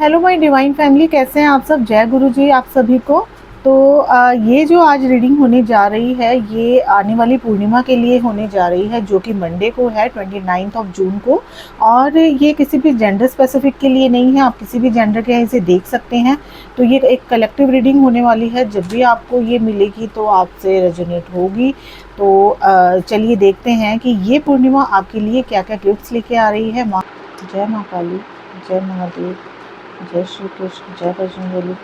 Hello my divine family, कैसे हैं आप सब। जय गुरु जी आप सभी को। तो ये जो आज रीडिंग होने जा रही है ये आने वाली पूर्णिमा के लिए होने जा रही है, जो कि मंडे को है 29 ऑफ जून को। और ये किसी भी जेंडर स्पेसिफिक के लिए नहीं है, आप किसी भी जेंडर के इसे देख सकते हैं। तो ये एक कलेक्टिव रीडिंग होने वाली है। जब भी आपको ये मिलेगी तो आपसे रेजोनेट होगी। तो चलिए देखते हैं कि ये पूर्णिमा आपके लिए क्या क्या गिफ्ट्स लेके आ रही है। माँ जय माँ काली, जय महादेव, जय श्री कृष्ण, जय बजरंगबली,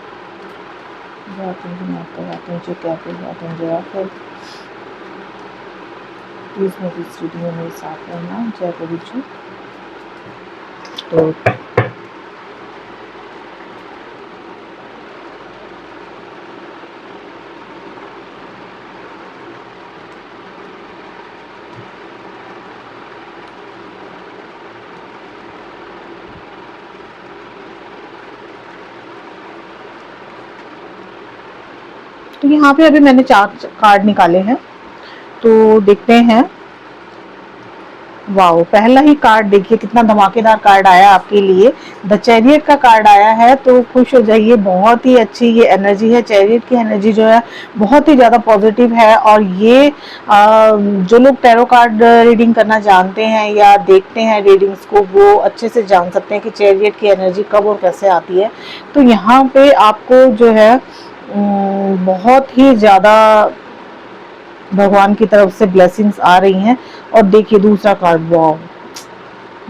जय आतंकी माता, आतंकी कैफे, आतंकी आफर। प्लीज़ मेरी इस रीडिंग में मेरे साथ रहना। जय गुरु जी। तो यहाँ पे अभी मैंने 4 कार्ड निकाले हैं, तो देखते हैं। वाओ, पहला ही कार्ड देखिए कितना धमाकेदार कार्ड आया आपके लिए। द चैरियट का कार्ड आया है, तो खुश हो जाइए। बहुत ही अच्छी ये एनर्जी है। चैरियट की एनर्जी जो है बहुत ही ज़्यादा पॉजिटिव है। और ये जो लोग टैरो कार्ड रीडिंग करना जानते हैं या देखते हैं रीडिंग्स को, वो अच्छे से जान सकते हैं कि चैरियट की एनर्जी कब और कैसे आती है। तो यहाँ पे आपको जो है बहुत ही ज़्यादा भगवान की तरफ से ब्लेसिंग्स आ रही हैं। और देखिए दूसरा कार्ड, वाओ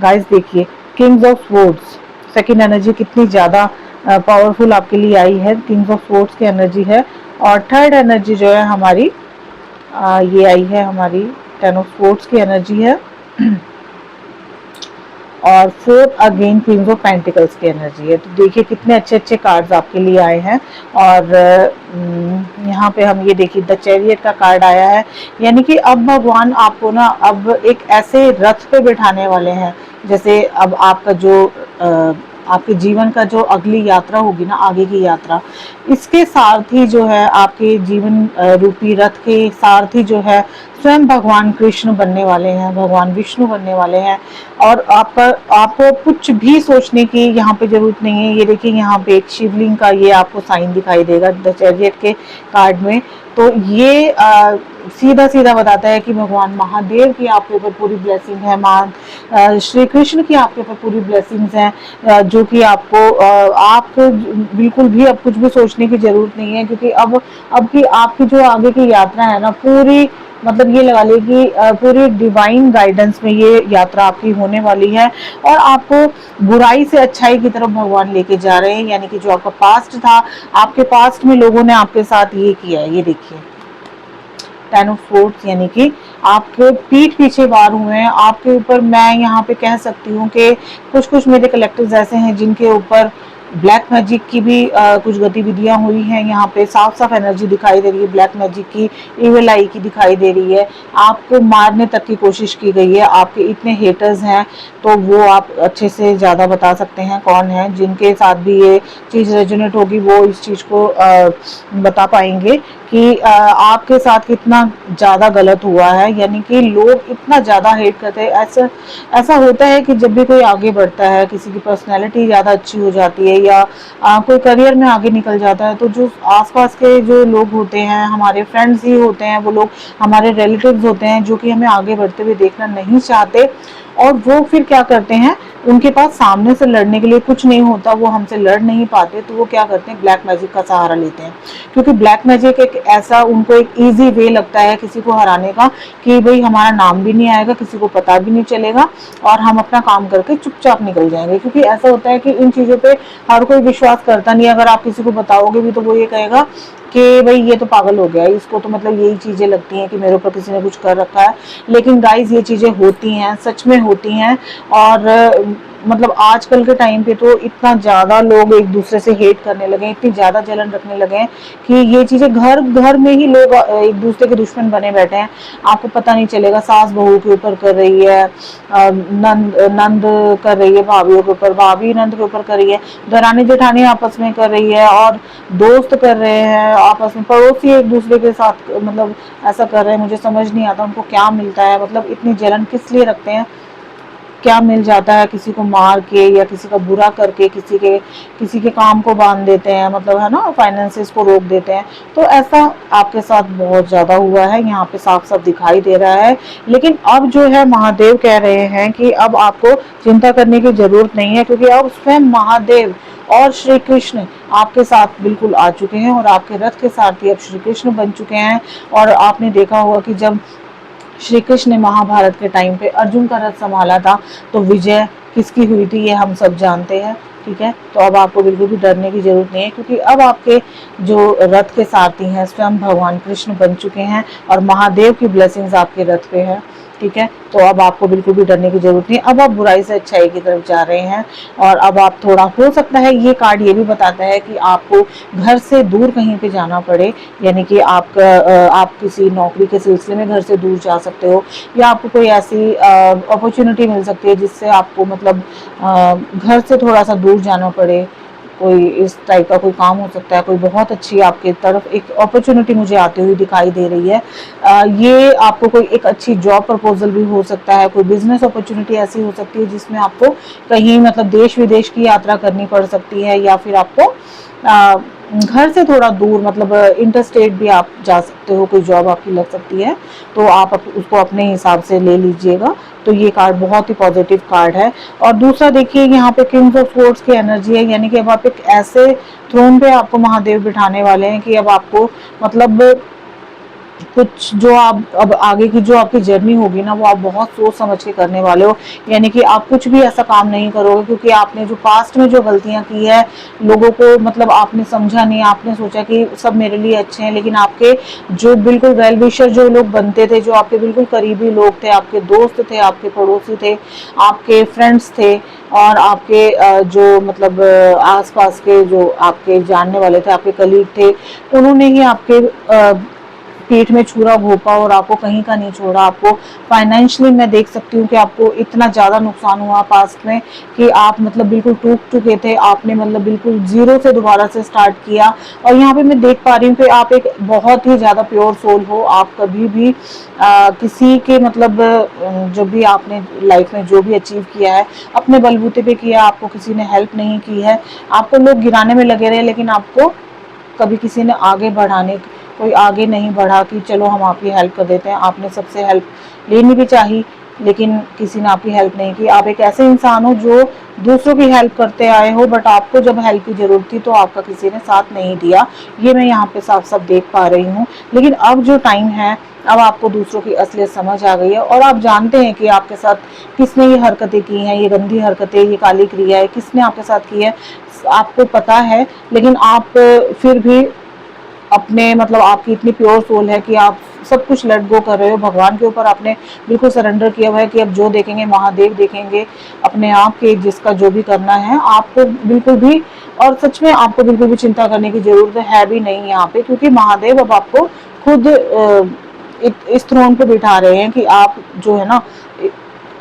गाइस, देखिए Kings of swords, second energy कितनी ज़्यादा पावरफुल आपके लिए आई है। किंग्स ऑफ स्वॉर्ड्स की एनर्जी है। और थर्ड एनर्जी जो है हमारी ये आई है, हमारी टेन ऑफ स्वॉर्ड्स की एनर्जी है। और fourth again queens of pentacles की एनर्जी है। तो देखिए कितने अच्छे अच्छे कार्ड्स आपके लिए आए हैं। और यहाँ पे हम ये देखिए द चैरियट का कार्ड आया है, यानी कि अब भगवान आपको ना अब एक ऐसे रथ पे बिठाने वाले हैं, जैसे अब आपका जो आपके जीवन का जो अगली यात्रा होगी ना, आगे की यात्रा, इसके सारथी जो है आपके जीवन रूपी रथ के सारथी जो है स्वयं भगवान कृष्ण बनने वाले हैं, भगवान विष्णु बनने वाले हैं। और आपको कुछ भी सोचने की यहाँ पे जरूरत नहीं है। ये देखिए यहाँ पे एक शिवलिंग का ये आपको साइन दिखाई देगा द चैरियट के कार्ड में। तो ये सीधा सीधा बताता है कि भगवान महादेव की आपके ऊपर पूरी ब्लेसिंग है, श्री कृष्ण की आपके ऊपर पूरी ब्लेसिंग्स हैं, जो कि आपको आपको बिल्कुल भी अब कुछ भी सोचने की जरूरत नहीं है। क्योंकि अब की आपकी जो आगे की यात्रा है ना, पूरी मतलब ये लगा ली कि पूरी डिवाइन गाइडेंस में ये यात्रा आपकी होने वाली है। और आपको बुराई से अच्छाई की तरफ भगवान लेके जा रहे हैं। यानी कि जो आपका पास्ट था, आपके पास्ट में लोगों ने आपके साथ ये किया है, ये देखिए टेन ऑफ स्वॉर्ड्स, यानी कि आपके पीठ पीछे वार हुए हैं आपके ऊपर। मैं यहाँ पे कह सकती हूँ कि कुछ कुछ मेरे कलेक्टिव्स ऐसे हैं जिनके ऊपर ब्लैक मैजिक की भी कुछ गतिविधियां हुई हैं। यहाँ पे साफ साफ एनर्जी दिखाई दे रही है ब्लैक मैजिक की, इविल आई की दिखाई दे रही है। आपको मारने तक की कोशिश की गई है। आपके इतने हेटर्स हैं, तो वो आप अच्छे से ज़्यादा बता सकते हैं कौन है। जिनके साथ भी ये चीज़ रेजोनेट होगी वो इस चीज़ को बता पाएंगे कि आपके साथ कितना ज़्यादा गलत हुआ है। यानी कि लोग इतना ज़्यादा हेट करते हैं। ऐसा होता है कि जब भी कोई आगे बढ़ता है, किसी की पर्सनैलिटी ज़्यादा अच्छी हो जाती है या कोई करियर में आगे निकल जाता है, तो जो आसपास के जो लोग होते हैं, हमारे फ्रेंड्स ही होते हैं, वो लोग हमारे रिलेटिव्स होते हैं, जो कि हमें आगे बढ़ते हुए देखना नहीं चाहते। और वो फिर क्या करते हैं, उनके पास सामने से लड़ने के लिए कुछ नहीं होता, वो हमसे लड़ नहीं पाते, तो वो क्या करते हैं, ब्लैक मैजिक का सहारा लेते हैं। क्योंकि ब्लैक मैजिक एक ऐसा उनको एक इजी वे लगता है किसी को हराने का, कि भाई हमारा नाम भी नहीं आएगा, किसी को पता भी नहीं चलेगा, और हम अपना काम करके चुपचाप निकल जाएंगे। क्योंकि ऐसा होता है कि इन चीज़ों पे हर कोई विश्वास करता नहीं। अगर आप किसी को बताओगे भी तो वो ये कहेगा कि भाई ये तो पागल हो गया, इसको तो मतलब यही चीज़ें लगती हैं कि मेरे ऊपर किसी ने कुछ कर रखा है। लेकिन गाइज ये चीज़ें होती हैं, सच में होती हैं। और मतलब आजकल के टाइम पे तो इतना ज़्यादा लोग एक दूसरे से हेट करने लगे हैं, इतनी ज़्यादा जलन रखने लगे हैं कि ये चीज़ें घर घर में ही लोग एक दूसरे के दुश्मन बने बैठे हैं। आपको पता नहीं चलेगा, सास बहू के ऊपर कर रही है, नंद कर रही है भाभीियों के ऊपर, भाभी नंद के ऊपर कर रही है, दरानी जेठानी आपस में कर रही है, और दोस्त कर रहे हैं आपस में, पड़ोसी एक दूसरे के साथ मतलब ऐसा कर रहे हैं। मुझे समझ नहीं आता उनको क्या मिलता है, मतलब इतनी जलन किस लिए रखते हैं। क्या मिल जाता है, किसी को मार के या किसी का बुरा करके किसी के काम को बांध देते हैं, मतलब है ना, फाइनेंसेस को रोक देते हैं। तो ऐसा आपके साथ बहुत ज्यादा हुआ है, यहाँ पे साफ साफ दिखाई दे रहा है। लेकिन अब जो है महादेव कह रहे हैं कि अब आपको चिंता करने की जरूरत नहीं है, क्योंकि अब स्वयं महादेव और श्री कृष्ण आपके साथ बिल्कुल आ चुके हैं और आपके रथ के सारथी अब श्री कृष्ण बन चुके हैं। और आपने देखा होगा कि जब श्री कृष्ण ने महाभारत के टाइम पे अर्जुन का रथ संभाला था तो विजय किसकी हुई थी ये हम सब जानते हैं। ठीक है, तो अब आपको बिल्कुल भी डरने की जरूरत नहीं है, क्योंकि अब आपके जो रथ के सारथी हैं स्वयं भगवान कृष्ण बन चुके हैं और महादेव की ब्लेसिंग्स आपके रथ पे है। ठीक है, तो अब आपको बिल्कुल भी डरने की जरूरत नहीं। अब आप बुराई से अच्छाई की तरफ जा रहे हैं और अब आप थोड़ा, हो सकता है ये कार्ड ये भी बताता है कि आपको घर से दूर कहीं पे जाना पड़े, यानी कि आप किसी नौकरी के सिलसिले में घर से दूर जा सकते हो, या आपको कोई ऐसी अपॉर्चुनिटी मिल सकती है जिससे आपको मतलब घर से थोड़ा सा दूर जाना पड़े। कोई इस टाइप का कोई काम हो सकता है, कोई बहुत अच्छी आपके तरफ एक अपॉर्चुनिटी मुझे आती हुई दिखाई दे रही है। ये आपको कोई एक अच्छी जॉब प्रपोजल भी हो सकता है, कोई बिजनेस अपॉर्चुनिटी ऐसी हो सकती है जिसमें आपको कहीं मतलब देश विदेश की यात्रा करनी पड़ सकती है, या फिर आपको घर से थोड़ा दूर मतलब इंटर स्टेट भी आप जा सकते हो, कोई जॉब आपकी लग सकती है, तो आप उसको अपने हिसाब से ले लीजिएगा। तो ये कार्ड बहुत ही पॉजिटिव कार्ड है। और दूसरा देखिए, यहाँ पे किंग्स ऑफ स्वॉर्ड्स की एनर्जी है, यानी कि अब आप एक ऐसे थ्रोन पे आपको महादेव बिठाने वाले हैं कि अब आपको मतलब कुछ जो आप अब आगे की जो आपकी जर्नी होगी ना, वो आप बहुत सोच समझ के करने वाले हो। यानी कि आप कुछ भी ऐसा काम नहीं करोगे, क्योंकि आपने जो पास्ट में जो गलतियां की है, लोगों को मतलब आपने समझा नहीं, आपने सोचा कि सब मेरे लिए अच्छे हैं, लेकिन आपके जो बिल्कुल वेल विशर जो लोग बनते थे, जो आपके बिल्कुल करीबी लोग थे, आपके दोस्त थे, आपके पड़ोसी थे, आपके फ्रेंड्स थे, और आपके जो मतलब आसपास के जो आपके जानने वाले थे, आपके कलीग थे, उन्होंने ही आपके पेट में छुरा घोंपा और आपको कहीं का नहीं छोड़ा। आपको फाइनेंशियली मैं देख सकती हूँ कि आपको इतना ज्यादा नुकसान हुआ पास्ट में कि आप मतलब बिल्कुल टूट चुके थे, आपने मतलब बिल्कुल जीरो से दोबारा से स्टार्ट किया। और यहाँ पे मैं देख पा रही हूँ कि आप एक बहुत ही ज्यादा प्योर सोल हो। आप कभी भी किसी के मतलब जो भी आपने लाइफ में जो भी अचीव किया है अपने बलबूते पे किया, आपको किसी ने हेल्प नहीं की है, आपको लोग गिराने में लगे रहे, लेकिन आपको कभी किसी ने आगे बढ़ाने, कोई आगे नहीं बढ़ा कि चलो हम आपकी हेल्प कर देते हैं। आपने सबसे हेल्प लेनी भी चाहिए, लेकिन किसी ने आपकी हेल्प नहीं की। आप एक ऐसे इंसान हो जो दूसरों की हेल्प करते आए हो, बट आपको जब हेल्प की जरूरत थी तो आपका किसी ने साथ नहीं दिया। ये मैं यहाँ पे साफ साफ देख पा रही हूँ। लेकिन अब जो टाइम है, अब आपको दूसरों की असलियत समझ आ गई है और आप जानते हैं कि आपके साथ किसने ये हरकतें की हैं, ये गंदी हरकतें, ये काली क्रिया है, किसने आपके साथ की है, आपको पता है। लेकिन आप फिर भी अपने मतलब आपकी इतनी प्योर सोल है कि आप सब कुछ लेट गो कर रहे हो, भगवान के ऊपर आपने बिल्कुल सरेंडर किया हुआ है कि अब जो देखेंगे महादेव देखेंगे, अपने आप के जिसका जो भी करना है आपको बिल्कुल भी, और सच में आपको बिल्कुल भी चिंता करने की जरूरत है भी नहीं यहाँ पे, क्योंकि महादेव अब आपको खुद इस थ्रोन पे बिठा रहे हैं कि आप जो है ना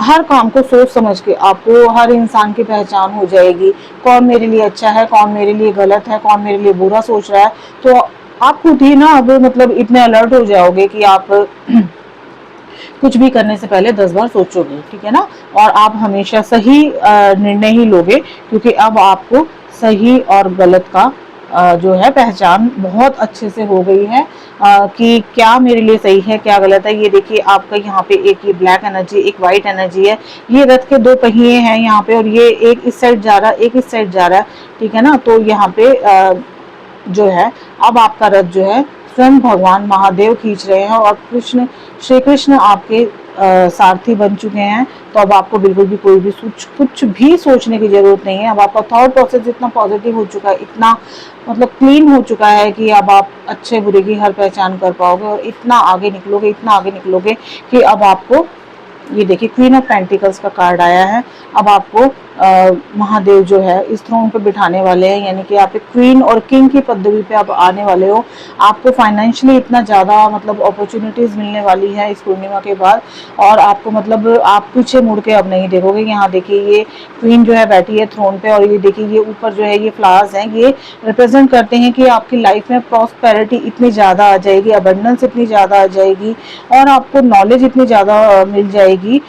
हर काम को सोच समझ के, आपको हर इंसान की पहचान हो जाएगी, कौन मेरे लिए अच्छा है, कौन मेरे लिए गलत है, कौन मेरे लिए बुरा सोच रहा है। तो आप खुद ही ना अब मतलब इतने अलर्ट हो जाओगे कि आप कुछ भी करने से पहले 10 बार सोचोगे। ठीक है ना, और आप हमेशा सही निर्णय ही लोगे, क्योंकि अब आपको सही और गलत का जो है पहचान बहुत अच्छे से हो गई है कि क्या मेरे लिए सही है क्या गलत है। ये देखिए आपका यहाँ पे एक ये ब्लैक एनर्जी, एक वाइट एनर्जी है, ये रथ के दो पहिए हैं यहाँ पे, और ये एक इस साइड जा रहा है, एक इस साइड जा रहा है। ठीक है ना, तो यहाँ पे जो है अब आपका रथ जो है स्वयं भगवान महादेव खींच रहे हैं और श्री कृष्ण आपके सारथी बन चुके हैं। तो अब आपको बिल्कुल भी कोई भी कुछ भी सोचने की जरूरत नहीं है। अब आपका थॉट प्रोसेस इतना पॉजिटिव हो चुका है, इतना मतलब क्लीन हो चुका है कि अब आप अच्छे बुरे की हर पहचान कर पाओगे और इतना आगे निकलोगे, इतना आगे निकलोगे कि अब आपको ये देखिए क्वीन ऑफ पेंटिकल्स का कार्ड आया है। अब आपको महादेव जो है इस थ्रोन पे बिठाने वाले हैं, यानी कि आप एक क्वीन और किंग की पदवी पे आप आने वाले हो। आपको फाइनेंशियली इतना ज़्यादा मतलब अपॉर्चुनिटीज़ मिलने वाली है इस पूर्णिमा के बाद, और आपको मतलब आप पीछे मुड़ के अब नहीं देखोगे। यहाँ देखिए ये क्वीन जो है बैठी है थ्रोन पे, और ये देखिए ये ऊपर जो है ये फ्लावर्स हैं, ये रिप्रेजेंट करते हैं कि आपकी लाइफ में प्रॉस्पेरिटी इतनी ज़्यादा आ जाएगी, अबंडेंस इतनी ज़्यादा आ जाएगी, और आपको नॉलेज इतनी ज़्यादा मिल जाएगी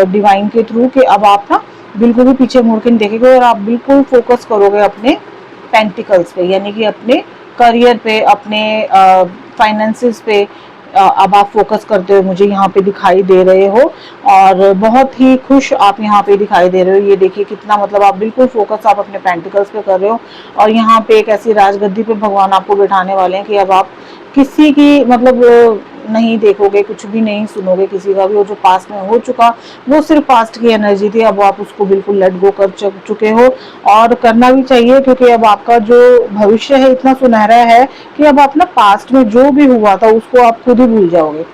डिवाइन के थ्रू कि अब आप ना बिल्कुल भी पीछे मुड़ के नहीं देखेंगे, और आप बिल्कुल फोकस करोगे अपने पेंटिकल्स पे, यानी कि अपने करियर पे, अपने फाइनेंसेस पे अब आप फोकस करते हुए मुझे यहाँ पे दिखाई दे रहे हो, और बहुत ही खुश आप यहाँ पे दिखाई दे रहे हो। ये देखिए कितना मतलब आप बिल्कुल फोकस आप अपने पेंटिकल्स पे कर रहे हो, और यहाँ पे एक ऐसी राजगद्दी पे भगवान आपको बिठाने वाले हैं कि अब आप किसी की मतलब नहीं देखोगे, कुछ भी नहीं सुनोगे किसी का भी। वो जो पास्ट में हो चुका वो सिर्फ पास्ट की एनर्जी थी, अब आप उसको बिल्कुल लेट गो कर चुके हो, और करना भी चाहिए, क्योंकि अब आपका जो भविष्य है इतना सुनहरा है कि अब आप ना पास्ट में जो भी हुआ था उसको आप खुद ही भूल जाओगे,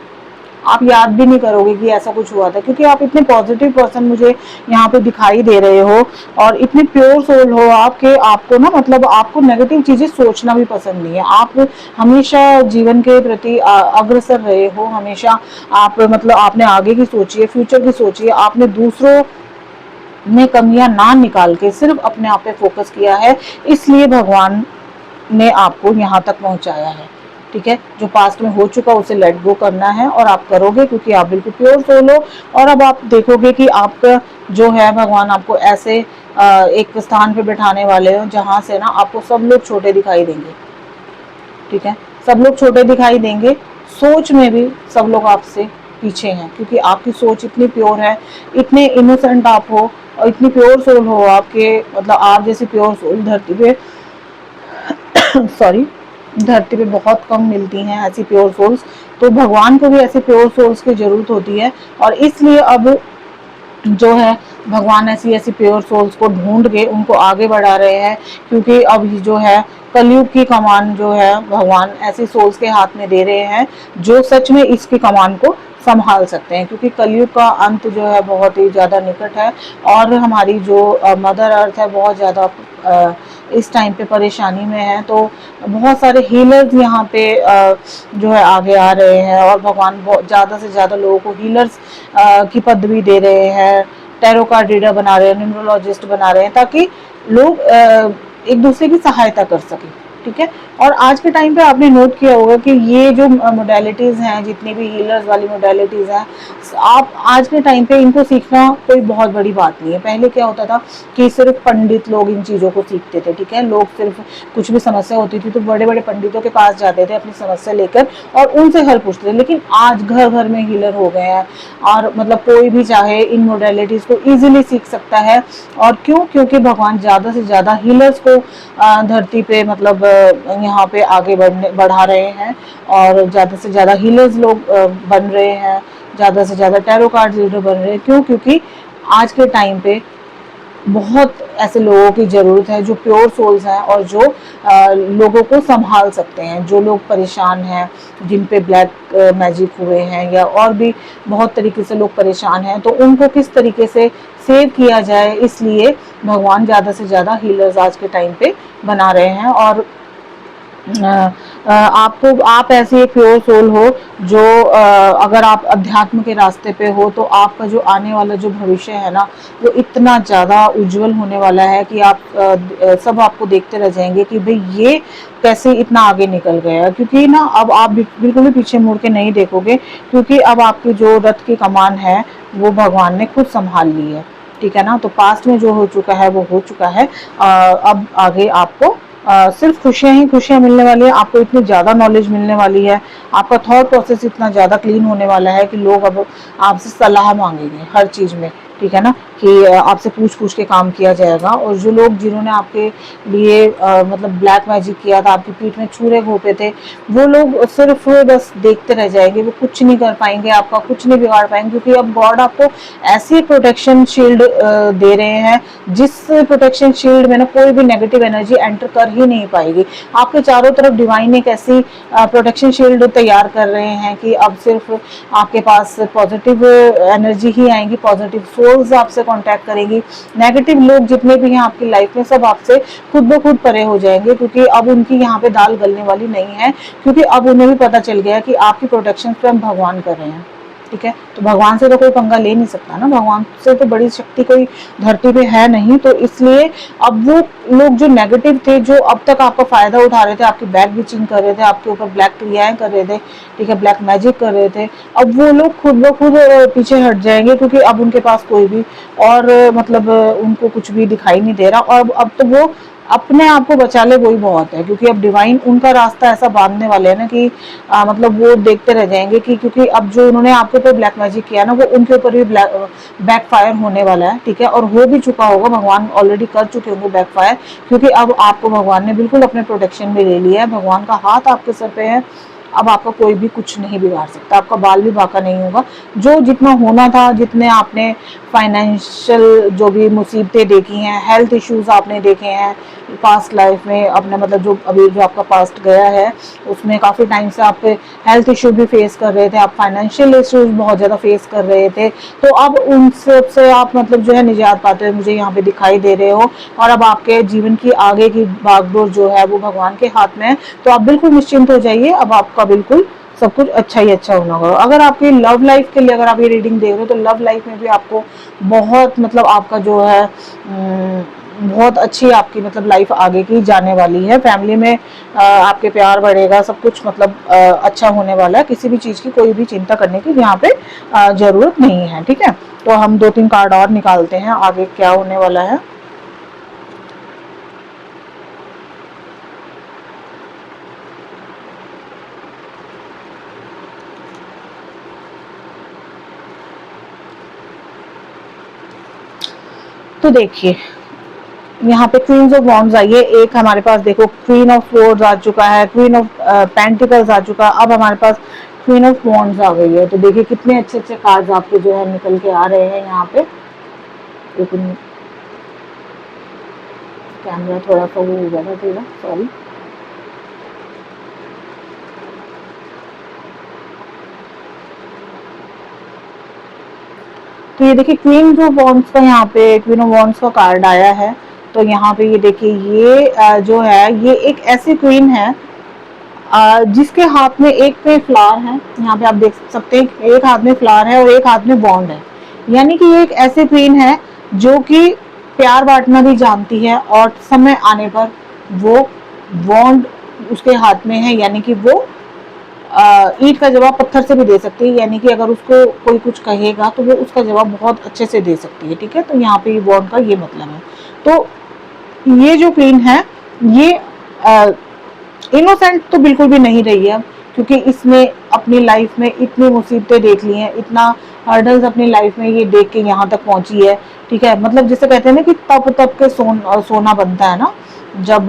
आप याद भी नहीं करोगे कि ऐसा कुछ हुआ था, क्योंकि आप इतने पॉजिटिव पर्सन मुझे यहाँ पे दिखाई दे रहे हो, और इतने प्योर सोल हो आपके, आपको ना मतलब आपको नेगेटिव चीजें सोचना भी पसंद नहीं है। आप हमेशा जीवन के प्रति अग्रसर रहे हो, हमेशा आप मतलब आपने आगे की सोची है, फ्यूचर की सोची है, आपने दूसरों में कमियां ना निकाल के सिर्फ अपने आप पे फोकस किया है, इसलिए भगवान ने आपको यहाँ तक पहुँचाया है। ठीक है, जो पास्ट में हो चुका उसे लेट गो करना है, और आप करोगे क्योंकि आप बिल्कुल प्योर सोल हो। और अब आप देखोगे कि आपका जो है भगवान आपको ऐसे एक स्थान पे बिठाने वाले हो जहाँ से ना आपको सब लोग छोटे दिखाई देंगे। ठीक है, सब लोग छोटे दिखाई देंगे, सोच में भी सब लोग आपसे पीछे हैं, क्योंकि आपकी सोच इतनी प्योर है, इतने इनोसेंट आप हो, और इतनी प्योर सोल हो आपके, मतलब आप जैसी प्योर सोल धरती पे सॉरी धरती पे बहुत कम मिलती हैं ऐसी प्योर सोल्स। तो भगवान को भी ऐसी प्योर सोल्स की जरूरत होती है, और इसलिए अब जो है भगवान ऐसी ऐसी प्योर सोल्स को ढूंढ के उनको आगे बढ़ा रहे हैं, क्योंकि अब जो है कलयुग की कमान जो है भगवान ऐसी सोल्स के हाथ में दे रहे हैं जो सच में इसकी कमान को संभाल सकते हैं, क्योंकि कलयुग का अंत जो है बहुत ही ज़्यादा निकट है, और हमारी जो मदर अर्थ है बहुत ज़्यादा इस टाइम पे परेशानी में है। तो बहुत सारे हीलर्स यहाँ पे जो है आगे आ रहे हैं, और भगवान बहुत ज़्यादा से ज़्यादा लोगों को हीलर्स की पदवी दे रहे हैं, टैरो कार्ड रीडर बना रहे हैं, न्यूमरोलॉजिस्ट बना रहे हैं, ताकि लोग एक दूसरे की सहायता कर सकें। ठीक है, और आज के टाइम पे आपने नोट किया होगा कि ये जो मोडेलिटीज़ हैं, जितनी भी हीलर्स वाली मोडेलिटीज़ हैं, आप आज के टाइम पे इनको सीखना कोई बहुत बड़ी बात नहीं है। पहले क्या होता था कि सिर्फ पंडित लोग इन चीज़ों को सीखते थे। ठीक है, लोग सिर्फ कुछ भी समस्या होती थी तो बड़े बड़े पंडितों के पास जाते थे अपनी समस्या लेकर, और उनसे हल पूछते थे। लेकिन आज घर घर में हीलर हो गए हैं, और मतलब कोई भी चाहे इन मोडेलिटीज़ को ईजिली सीख सकता है। और क्यों? क्योंकि भगवान ज़्यादा से ज़्यादा हीलर्स को धरती पे मतलब यहाँ पे आगे बढ़ा रहे हैं, और ज़्यादा से ज़्यादा हीलर्स लोग बन रहे हैं, ज़्यादा से ज़्यादा टैरो कार्ड रीडर बन रहे हैं। क्यों? क्योंकि आज के टाइम पे बहुत ऐसे लोगों की ज़रूरत है जो प्योर सोल्स हैं, और जो लोगों को संभाल सकते हैं। जो लोग परेशान हैं, जिन पे ब्लैक मैजिक हुए हैं, या और भी बहुत तरीके से लोग परेशान हैं, तो उनको किस तरीके से सेव किया जाए, इसलिए भगवान ज़्यादा से ज़्यादा हीलर्स आज के टाइम पे बना रहे हैं। और आपको आप ऐसी एक प्योर सोल हो जो अगर आप अध्यात्म के रास्ते पे हो तो आपका जो आने वाला जो भविष्य है ना वो इतना ज़्यादा उज्जवल होने वाला है कि आप सब आपको देखते रह जाएंगे कि भाई ये कैसे इतना आगे निकल गया। क्योंकि ना अब आप बिल्कुल भी पीछे मुड़ के नहीं देखोगे, क्योंकि अब आपकी जो रथ की कमान है वो भगवान ने खुद संभाल ली है। ठीक है ना, तो पास्ट में जो हो चुका है वो हो चुका है। अब आगे आपको सिर्फ खुशियां ही खुशियां मिलने वाली है। आपको इतनी ज़्यादा नॉलेज मिलने वाली है, आपका थॉट प्रोसेस इतना ज़्यादा क्लीन होने वाला है कि लोग अब आपसे सलाह मांगेंगे हर चीज़ में। ठीक है ना, कि आपसे पूछ पूछ के काम किया जाएगा। और जो लोग जिन्होंने आपके लिए मतलब ब्लैक मैजिक किया था, आपकी पीठ में छुरे घोंपे थे, वो लोग सिर्फ बस देखते रह जाएंगे, वो कुछ नहीं कर पाएंगे, आपका कुछ नहीं बिगाड़ पाएंगे। क्योंकि अब गॉड आपको ऐसी प्रोटेक्शन शील्ड दे रहे हैं जिस प्रोटेक्शन शील्ड में ना कोई भी नेगेटिव एनर्जी एंटर कर ही नहीं पाएगी। आपके चारों तरफ डिवाइन एक ऐसी प्रोटेक्शन शील्ड तैयार कर रहे हैं कि अब सिर्फ आपके पास पॉजिटिव एनर्जी ही आएंगी, पॉजिटिव सोल्स आपसे कांटेक्ट करेंगी, नेगेटिव लोग जितने भी हैं आपकी लाइफ में सब आपसे खुद ब खुद परे हो जाएंगे, क्योंकि अब उनकी यहाँ पे दाल गलने वाली नहीं है, क्योंकि अब उन्हें भी पता चल गया कि आपकी प्रोटेक्शन स्वयं भगवान कर रहे हैं। ठीक है, तो भगवान से तो कोई पंगा ले नहीं सकता ना, भगवान से तो बड़ी शक्ति कोई धरती पे है नहीं। तो इसलिए अब वो लोग जो नेगेटिव थे, जो अब तक आपका फायदा उठा रहे थे, आपकी बैक बिचिंग कर रहे थे, आपके ऊपर ब्लैक क्रियाएं कर रहे थे, ठीक है, ब्लैक मैजिक कर रहे थे, अब वो लोग खुद ब खुद पीछे हट जाएंगे, क्योंकि अब उनके पास कोई भी और मतलब उनको कुछ भी दिखाई नहीं दे रहा, और अब तो वो अपने आप को बचा ले वही बहुत है, क्योंकि अब डिवाइन उनका रास्ता ऐसा बांधने वाले हैं ना कि मतलब वो देखते रह जाएंगे कि, क्योंकि अब जो उन्होंने आपके ऊपर ब्लैक मैजिक किया ना, वो उनके ऊपर भी बैक फायर होने वाला है। ठीक है, और हो भी चुका होगा, भगवान ऑलरेडी कर चुके होंगे बैक फायर, क्योंकि अब आपको भगवान ने बिल्कुल अपने प्रोटेक्शन में ले लिया है, भगवान का हाथ आपके सर पे है, अब आपका कोई भी कुछ नहीं बिगाड़ सकता, आपका बाल भी बाका नहीं होगा। जो जितना होना था, जितने आपने फाइनेंशियल जो भी मुसीबतें देखी हैं, हेल्थ इश्यूज आपने देखे हैं पास्ट लाइफ में अपने, मतलब जो अभी जो आपका पास्ट गया है उसमें काफ़ी टाइम से आप हेल्थ इश्यू भी फेस कर रहे थे, आप फाइनेंशियल इश्यूज बहुत ज़्यादा फेस कर रहे थे, तो अब उन सब से आप मतलब जो है निजात पाते हुए मुझे यहाँ पे दिखाई दे रहे हो, और अब आपके जीवन की आगे की भागदौड़ जो है वो भगवान के हाथ में है। तो आप बिल्कुल निश्चिंत हो जाइए, अब आपका बिल्कुल सब कुछ अच्छा ही अच्छा होना होगा। अगर आपकी लव लाइफ के लिए अगर आप ये रीडिंग देख रहे हो, तो लव लाइफ में भी आपको बहुत मतलब आपका जो है बहुत अच्छी आपकी मतलब लाइफ आगे की जाने वाली है, फैमिली में आपके प्यार बढ़ेगा, सब कुछ मतलब अच्छा होने वाला है, किसी भी चीज़ की कोई भी चिंता करने की यहाँ पे ज़रूरत नहीं है। ठीक है, तो हम 2-3 कार्ड और निकालते हैं, आगे क्या होने वाला है। तो देखिए यहाँ पे क्वींस ऑफ वॉन्ड्स आई है, एक हमारे पास देखो क्वीन ऑफ स्वॉर्ड्स आ चुका है, क्वीन ऑफ पेंटिकल्स आ चुका है, अब हमारे पास क्वीन ऑफ वॉन्ड्स आ गई है। तो देखिए कितने अच्छे अच्छे कार्ड्स आपके जो है निकल के आ रहे हैं यहाँ पे। लेकिन कैमरा थोड़ा सा वो हो गया था, थोड़ा सॉरी। तो ये देखिए क्वीन ऑफ वॉन्ड्स का यहाँ पे क्वीन ऑफ वॉन्ड्स का कार्ड आया है। तो यहाँ पे ये देखिए ये जो है ये एक ऐसी क्वीन है जिसके हाथ में एक पे फ्लावर है, यहाँ पे आप देख सकते हैं एक हाथ में फ्लावर है और एक हाथ में बॉन्ड है, यानी कि ये एक ऐसी क्वीन है जो कि प्यार बांटना भी जानती है, और समय आने पर वो बॉन्ड उसके हाथ में है, यानी कि वो ईंट का जवाब पत्थर से भी दे सकती है, यानी कि अगर उसको कोई कुछ कहेगा तो वो उसका जवाब बहुत अच्छे से दे सकती है। ठीक है, तो यहाँ पे ये बॉन्ड का ये मतलब है। तो ये जो क्वीन है ये इनोसेंट तो बिल्कुल भी नहीं रही है, क्योंकि इसने अपनी लाइफ में इतनी मुसीबतें देख ली हैं, इतना हर्डल्स अपनी लाइफ में ये देख के यहाँ तक पहुंची है। ठीक है, मतलब जिसे कहते हैं ना कि तप तप के सोना बनता है ना, जब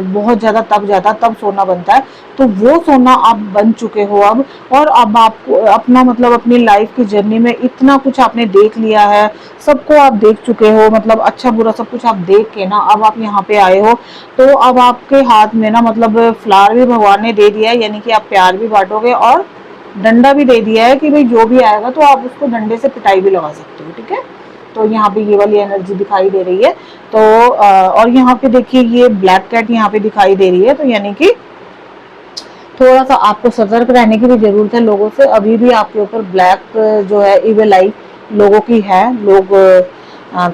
बहुत ज्यादा तप जाता तब सोना बनता है, तो वो सोना आप बन चुके हो अब। और अब आपको अपना मतलब अपनी लाइफ की जर्नी में इतना कुछ आपने देख लिया है, सबको आप देख चुके हो, मतलब अच्छा बुरा सब कुछ आप देख के ना अब आप यहाँ पे आए हो। तो अब आपके हाथ में ना मतलब फ्लावर भी भगवान ने दे दिया है, यानी कि आप प्यार भी बांटोगे, और डंडा भी दे दिया है कि भाई जो भी आएगा तो आप उसको डंडे से पिटाई भी लगा सकते हो। ठीक है, तो यहाँ पे ये वाली एनर्जी दिखाई दे रही है। तो और यहाँ पे देखिए ये ब्लैक कैट यहाँ पे दिखाई दे रही है, तो यानी कि थोड़ा सा आपको सतर्क रहने की भी जरूरत है लोगों से। अभी भी आपके ऊपर ब्लैक जो है इविल आई लोगों की है, लोग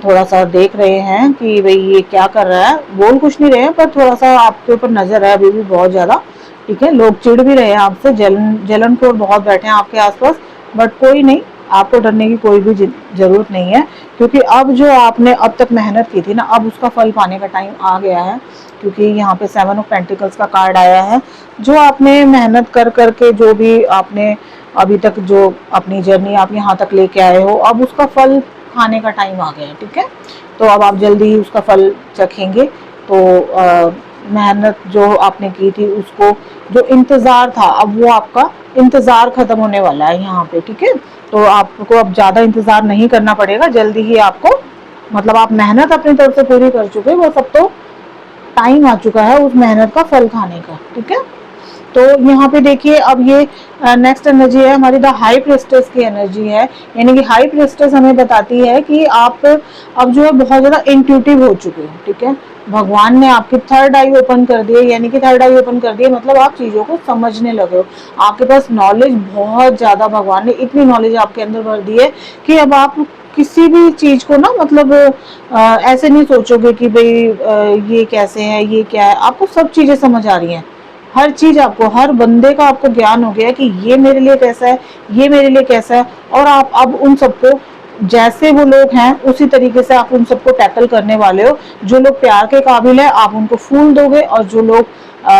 थोड़ा सा देख रहे हैं कि भाई ये क्या कर रहा है, बोल कुछ नहीं रहे हैं पर थोड़ा सा आपके ऊपर नजर है अभी भी बहुत ज्यादा। ठीक है, लोग चिढ़ भी रहे हैं आपसे, जलनखोर बहुत बैठे हैं आपके आसपास, बट कोई नहीं, आपको डरने की कोई भी जरूरत नहीं है, क्योंकि अब जो आपने अब तक मेहनत की थी ना, अब उसका फल पाने का टाइम आ गया है। क्योंकि यहाँ पे 7 ऑफ पेंटिकल्स का कार्ड आया है, जो आपने मेहनत कर करके जो भी आपने अभी तक जो अपनी जर्नी आप यहाँ तक लेके आए हो, अब उसका फल खाने का टाइम आ गया है। ठीक है, तो अब आप जल्दी ही उसका फल चखेंगे। तो मेहनत जो आपने की थी उसको, जो इंतजार था, अब वो आपका इंतजार खत्म होने वाला है यहाँ पे। ठीक है, तो आपको अब ज्यादा इंतजार नहीं करना पड़ेगा, जल्दी ही आपको मतलब आप मेहनत अपनी तरफ से पूरी कर चुके, वो सब तो टाइम आ चुका है उस मेहनत का फल खाने का। ठीक है, तो यहाँ पे देखिए अब ये नेक्स्ट एनर्जी है हमारी द हाई प्रेस्टेस की एनर्जी है। यानी कि हाई प्रेस्टेस हमें बताती है कि आप अब जो है बहुत ज़्यादा इंट्यूटिव हो चुके हो, ठीक है। भगवान ने आपकी थर्ड आई ओपन कर दी है, यानी कि थर्ड आई ओपन कर दी है मतलब आप चीज़ों को समझने लगे हो, आपके पास नॉलेज बहुत ज़्यादा, भगवान ने इतनी नॉलेज आपके अंदर भर दी है कि अब आप किसी भी चीज़ को ना मतलब ऐसे नहीं सोचोगे कि भाई ये कैसे है, ये क्या है, आपको सब चीज़ें समझ आ रही हैं। हर चीज़ आपको, हर बंदे का आपको ज्ञान हो गया कि ये मेरे लिए कैसा है, ये मेरे लिए कैसा है, और आप अब उन सबको जैसे वो लोग हैं उसी तरीके से आप उन सबको टैकल करने वाले हो। जो लोग प्यार के काबिल है आप उनको फूल दोगे, और जो लोग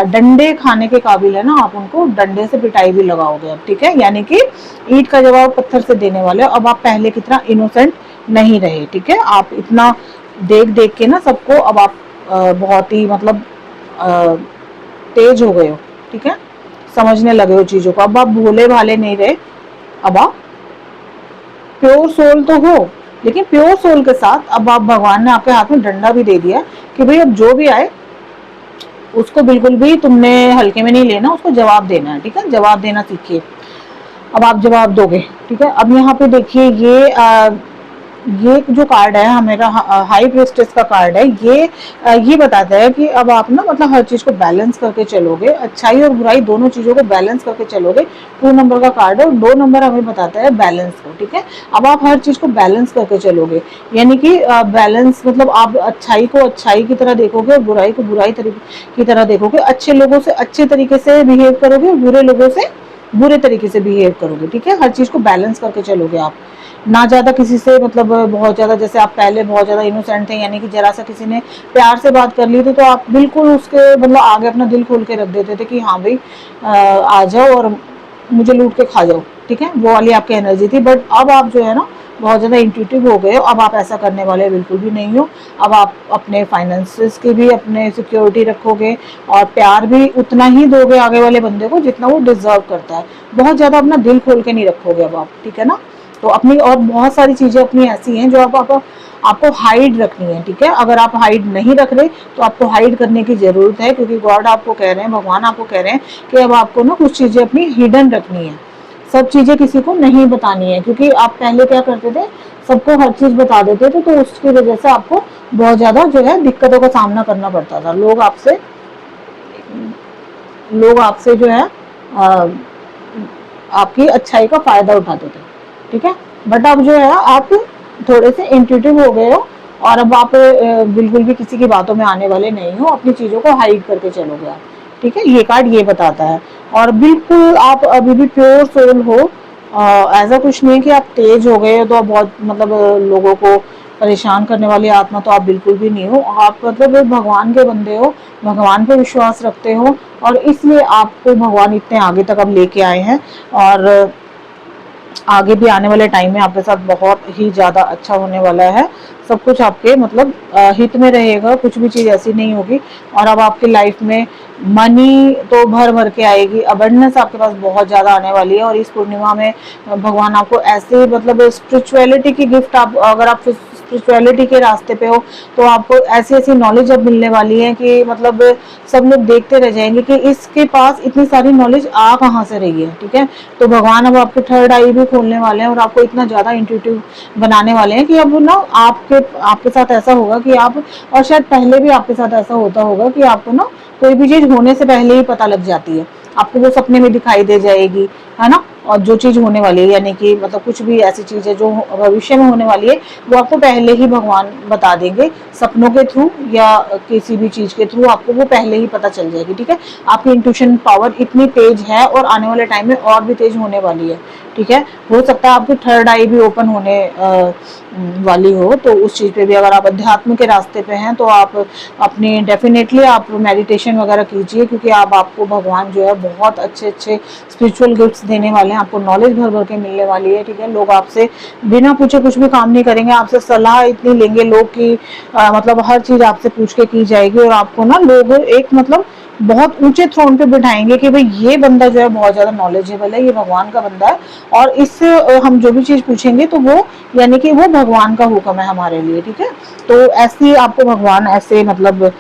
डंडे खाने के काबिल है ना आप उनको डंडे से पिटाई भी लगाओगे अब, ठीक है। यानी कि ईंट का जवाब पत्थर से देने वाले हो। अब आप पहले की तरह इनोसेंट नहीं रहे, ठीक है। आप इतना देख देख के ना सबको अब आप बहुत ही मतलब तेज हो गए हो, ठीक है, समझने लगे हो चीजों को। अब आप भोले भाले नहीं रहे, अब आप प्योर सोल तो हो, लेकिन प्योर सोल के साथ अब आप, भगवान ने आपके हाथ में डंडा भी दे दिया कि भाई अब जो भी आए उसको बिल्कुल भी तुमने हल्के में नहीं लेना, उसको जवाब देना है, ठीक है। जवाब देना सीखिए, अब आप जवाब दोगे, ठीक है। अब यहाँ पे देखिए ये जो कार्ड है मेरा हाई प्रेस्टेस का कार्ड है, ये बताता है कि अब आप ना मतलब हर चीज को बैलेंस करके चलोगे, अच्छाई और बुराई दोनों चीजों को बैलेंस करके चलोगे। 2 नंबर का कार्ड है और 2 नंबर हमें बताता है बैलेंस को, ठीक है। अब आप हर चीज को बैलेंस करके चलोगे, यानी कि बैलेंस मतलब आप अच्छाई को अच्छाई की तरह देखोगे और बुराई को बुराई की तरह देखोगे। अच्छे लोगों से अच्छे तरीके से बिहेव करोगे और बुरे लोगों से बुरे तरीके से बिहेव करोगे, ठीक है। हर चीज को बैलेंस करके चलोगे आप, ना ज्यादा किसी से मतलब बहुत ज्यादा, जैसे आप पहले बहुत ज्यादा इनोसेंट थे, यानी कि जरा सा किसी ने प्यार से बात कर ली थी तो आप बिल्कुल उसके मतलब आगे अपना दिल खोल के रख देते थे कि हाँ भाई आ जाओ और मुझे लूट के खा जाओ, ठीक है। वो वाली आपकी एनर्जी थी। बट अब आप जो है ना बहुत ज़्यादा इंट्यूटिव हो गए हो, अब आप ऐसा करने वाले बिल्कुल भी नहीं हो। अब आप अपने फाइनेंसेस की भी अपने सिक्योरिटी रखोगे और प्यार भी उतना ही दोगे आगे वाले बंदे को जितना वो डिजर्व करता है। बहुत ज़्यादा अपना दिल खोल के नहीं रखोगे अब आप, ठीक है ना। तो अपनी और बहुत सारी चीज़ें अपनी ऐसी हैं जो आपको हाइड रखनी है, ठीक है। अगर आप हाइड नहीं रख रहे तो आपको हाइड करने की ज़रूरत है, क्योंकि गॉड आपको कह रहे हैं, भगवान आपको कह रहे हैं कि अब आपको ना कुछ चीज़ें अपनी हिडन रखनी है, सब चीज़ें किसी को नहीं बतानी है। क्योंकि आप पहले क्या करते थे, सबको हर चीज़ बता देते थे, तो उसकी वजह से आपको बहुत ज़्यादा जो है दिक्कतों का सामना करना पड़ता था। लोग आपसे जो है आपकी अच्छाई का फ़ायदा उठाते थे, ठीक है। बट अब जो है आप थोड़े से इंट्यूटिव हो गए हो और अब आप बिल्कुल भी किसी की बातों में आने वाले नहीं हो, अपनी चीज़ों को हाइड करके चलोगे आप, ठीक है। ये कार्ड ये बताता है। और बिल्कुल आप अभी भी प्योर सोल हो, ऐसा कुछ नहीं है कि आप तेज हो गए हो तो बहुत मतलब लोगों को परेशान करने वाली आत्मा तो आप बिल्कुल भी नहीं हो। आप मतलब भगवान के बंदे हो, भगवान पे विश्वास रखते हो, और इसलिए आपको भगवान इतने आगे तक अब लेके आए हैं। और आगे भी आने वाले टाइम में आपके साथ बहुत ही ज़्यादा अच्छा होने वाला है। सब कुछ आपके मतलब हित में रहेगा, कुछ भी चीज़ ऐसी नहीं होगी। और अब आपकी लाइफ में मनी तो भर भर के आएगी, अबंडेंस आपके पास बहुत ज़्यादा आने वाली है। और इस पूर्णिमा में भगवान आपको ऐसे मतलब स्पिरिचुअलिटी की गिफ्ट, आप अगर आप स्पिरिचुअलिटी के रास्ते पे हो तो आपको ऐसी ऐसी नॉलेज अब मिलने वाली है कि मतलब सब लोग देखते रह जाएंगे कि इसके पास इतनी सारी नॉलेज आ कहाँ से रही है, ठीक है। तो भगवान अब आपके थर्ड आई भी खोलने वाले हैं और आपको इतना ज़्यादा इंट्यूटिव बनाने वाले हैं कि अब ना आपके साथ ऐसा होगा कि आप, और शायद पहले भी आपके साथ ऐसा होता होगा कि आपको ना कोई भी चीज़ होने से पहले ही पता लग जाती है, आपको वो सपने में दिखाई दे जाएगी, है ना। और जो चीज़ होने वाली है, यानी कि मतलब कुछ भी ऐसी चीज़ है जो भविष्य में होने वाली है, वो आपको पहले ही भगवान बता देंगे, सपनों के थ्रू या किसी भी चीज़ के थ्रू आपको वो पहले ही पता चल जाएगी, ठीक है। आपकी इंट्यूशन पावर इतनी तेज है और आने वाले टाइम में और भी तेज होने वाली है, ठीक है। हो सकता है आपकी थर्ड आई भी ओपन होने वाली हो, तो उस चीज़ पे भी अगर आप अध्यात्म के रास्ते पे हैं तो आप अपनी डेफिनेटली आप मेडिटेशन वगैरह कीजिए, क्योंकि आपको भगवान जो है बहुत अच्छे अच्छे स्पिरिचुअल गिफ्ट्स देने वाले हैं, आपको नॉलेज भर भर के मिलने वाली है, ठीक है। लोग आपसे बिना पूछे कुछ भी काम नहीं करेंगे, आपसे सलाह इतनी लेंगे लोग कि मतलब हर चीज़ आपसे पूछ के की जाएगी। और आपको ना लोग एक मतलब बहुत ऊंचे थ्रोन पे बिठाएंगे कि भाई ये बंदा जो है बहुत ज़्यादा नॉलेजेबल है, ये भगवान का बंदा है, और इससे हम जो भी चीज़ पूछेंगे तो वो यानी कि वो भगवान का हुक्म है हमारे लिए, ठीक है। तो ऐसी आपको भगवान ऐसे मतलब